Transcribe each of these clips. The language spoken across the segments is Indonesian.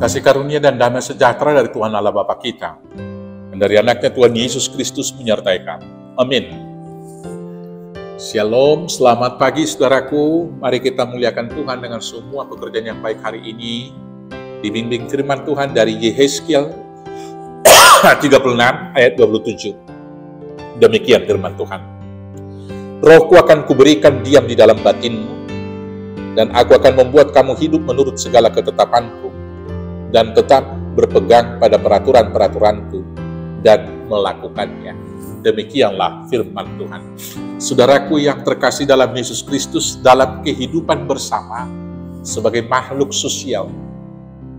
kasih karunia dan damai sejahtera dari Tuhan Allah Bapa kita, dan dari anaknya Tuhan Yesus Kristus menyertai kamu. Amin. Shalom, selamat pagi saudaraku. Mari kita muliakan Tuhan dengan semua pekerjaan yang baik hari ini. Dibimbing firman Tuhan dari Yehezkiel 36 ayat 27. Demikian firman Tuhan. Rohku akan kuberikan diam di dalam batinmu, dan aku akan membuat kamu hidup menurut segala ketetapanku, dan tetap berpegang pada peraturan-peraturanku, dan melakukannya. Demikianlah firman Tuhan. Saudaraku yang terkasih dalam Yesus Kristus, dalam kehidupan bersama sebagai makhluk sosial,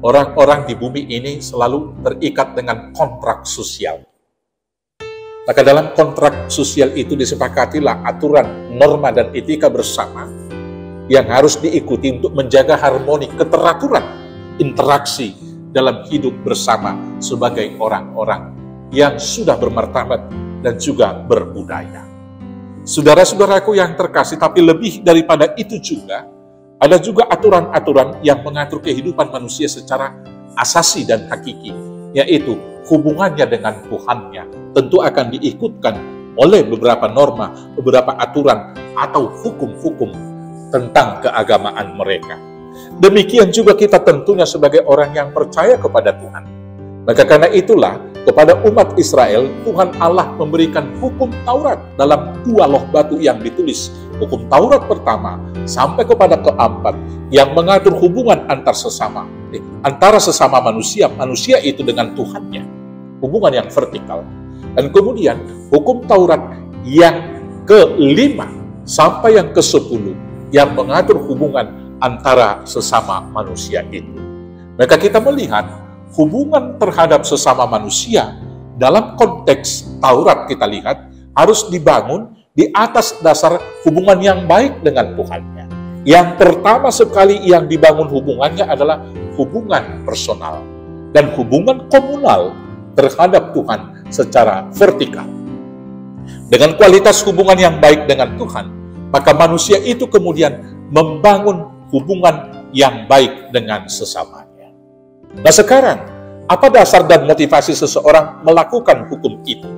orang-orang di bumi ini selalu terikat dengan kontrak sosial. Maka dalam kontrak sosial itu disepakatilah aturan, norma, dan etika bersama yang harus diikuti untuk menjaga harmoni, keteraturan, interaksi dalam hidup bersama sebagai orang-orang yang sudah bermartabat dan juga berbudaya. Saudara-saudaraku yang terkasih, tapi lebih daripada itu juga, ada juga aturan-aturan yang mengatur kehidupan manusia secara asasi dan hakiki, yaitu hubungannya dengan Tuhannya. Tentu akan diikutkan oleh beberapa norma, beberapa aturan, atau hukum-hukum tentang keagamaan mereka. Demikian juga kita tentunya sebagai orang yang percaya kepada Tuhan. Maka karena itulah, kepada umat Israel, Tuhan Allah memberikan hukum Taurat dalam 2 loh batu yang ditulis. Hukum Taurat pertama sampai kepada keempat yang mengatur hubungan antara sesama manusia, manusia itu dengan Tuhannya. Hubungan yang vertikal. Dan kemudian hukum Taurat yang ke-5 sampai yang ke-10 yang mengatur hubungan antara sesama manusia itu. Maka kita melihat hubungan terhadap sesama manusia dalam konteks Taurat kita lihat harus dibangun di atas dasar hubungan yang baik dengan Tuhannya. Yang pertama sekali yang dibangun hubungannya adalah hubungan personal dan hubungan komunal terhadap Tuhan secara vertikal. Dengan kualitas hubungan yang baik dengan Tuhan, maka manusia itu kemudian membangun hubungan yang baik dengan sesamanya. Nah sekarang, apa dasar dan motivasi seseorang melakukan hukum itu?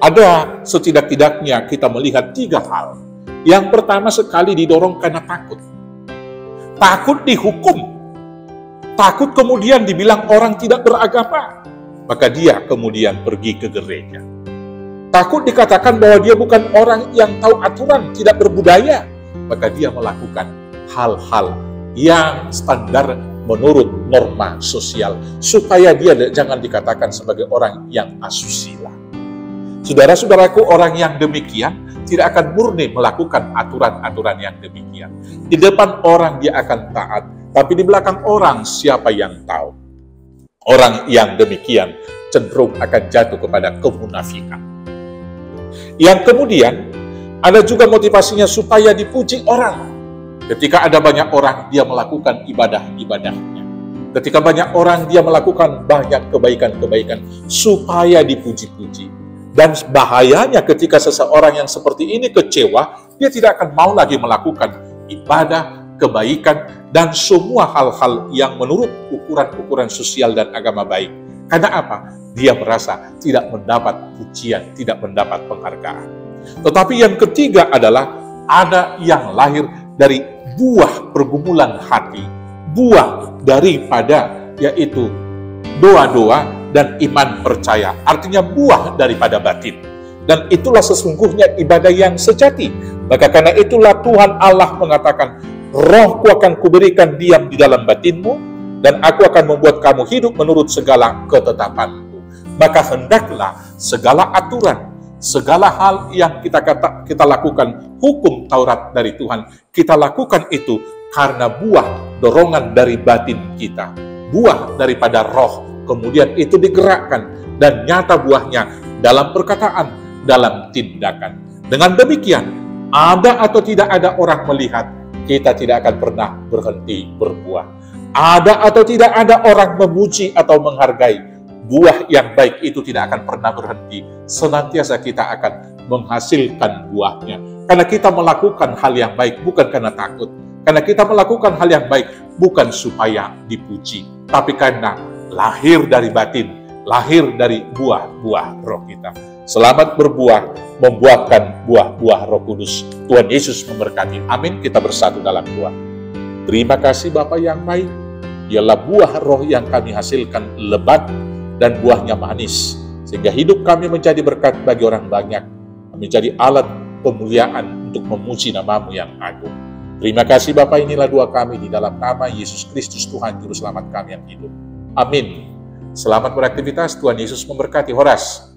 Ada setidak-tidaknya kita melihat 3 hal. Yang pertama sekali didorong karena takut. Takut dihukum. Takut kemudian dibilang orang tidak beragama. Maka dia kemudian pergi ke gereja. Takut dikatakan bahwa dia bukan orang yang tahu aturan, tidak berbudaya. Maka dia melakukan hal-hal yang standar menurut norma sosial. Supaya dia jangan dikatakan sebagai orang yang asusila. Saudara-saudaraku, orang yang demikian tidak akan murni melakukan aturan-aturan yang demikian. Di depan orang dia akan taat, tapi di belakang orang siapa yang tahu? Orang yang demikian cenderung akan jatuh kepada kemunafikan. Yang kemudian, ada juga motivasinya supaya dipuji orang. Ketika ada banyak orang, dia melakukan ibadah-ibadahnya. Ketika banyak orang, dia melakukan banyak kebaikan-kebaikan supaya dipuji-puji. Dan bahayanya ketika seseorang yang seperti ini kecewa, dia tidak akan mau lagi melakukan ibadah, kebaikan, dan semua hal-hal yang menurut ukuran-ukuran sosial dan agama baik. Karena apa? Dia merasa tidak mendapat pujian, tidak mendapat penghargaan. Tetapi yang ketiga adalah ada yang lahir dari buah pergumulan hati, buah daripada yaitu doa-doa dan iman percaya. Artinya buah daripada batin. Dan itulah sesungguhnya ibadah yang sejati. Maka karena itulah Tuhan Allah mengatakan, Rohku akan kuberikan diam di dalam batinmu, dan aku akan membuat kamu hidup menurut segala ketetapanku. Maka hendaklah segala aturan, segala hal yang kita lakukan, hukum Taurat dari Tuhan, kita lakukan itu karena buah dorongan dari batin kita. Buah daripada roh, kemudian itu digerakkan dan nyata buahnya dalam perkataan, dalam tindakan. Dengan demikian, ada atau tidak ada orang melihat, kita tidak akan pernah berhenti berbuah. Ada atau tidak ada orang memuji atau menghargai, buah yang baik itu tidak akan pernah berhenti. Senantiasa kita akan menghasilkan buahnya. Karena kita melakukan hal yang baik bukan karena takut, Karena kita melakukan hal yang baik bukan supaya dipuji, tapi karena lahir dari batin, lahir dari buah-buah roh kita. Selamat berbuah, membuahkan buah-buah Roh Kudus. Tuhan Yesus memberkati. Amin. Kita bersatu dalam doa. Terima kasih Bapa yang baik. Ialah buah roh yang kami hasilkan lebat dan buahnya manis, sehingga hidup kami menjadi berkat bagi orang banyak, menjadi alat pemuliaan untuk memuji nama-Mu yang agung. Terima kasih Bapa, inilah doa kami di dalam nama Yesus Kristus, Tuhan Juru Selamat kami yang hidup. Amin. Selamat beraktivitas, Tuhan Yesus memberkati. Horas.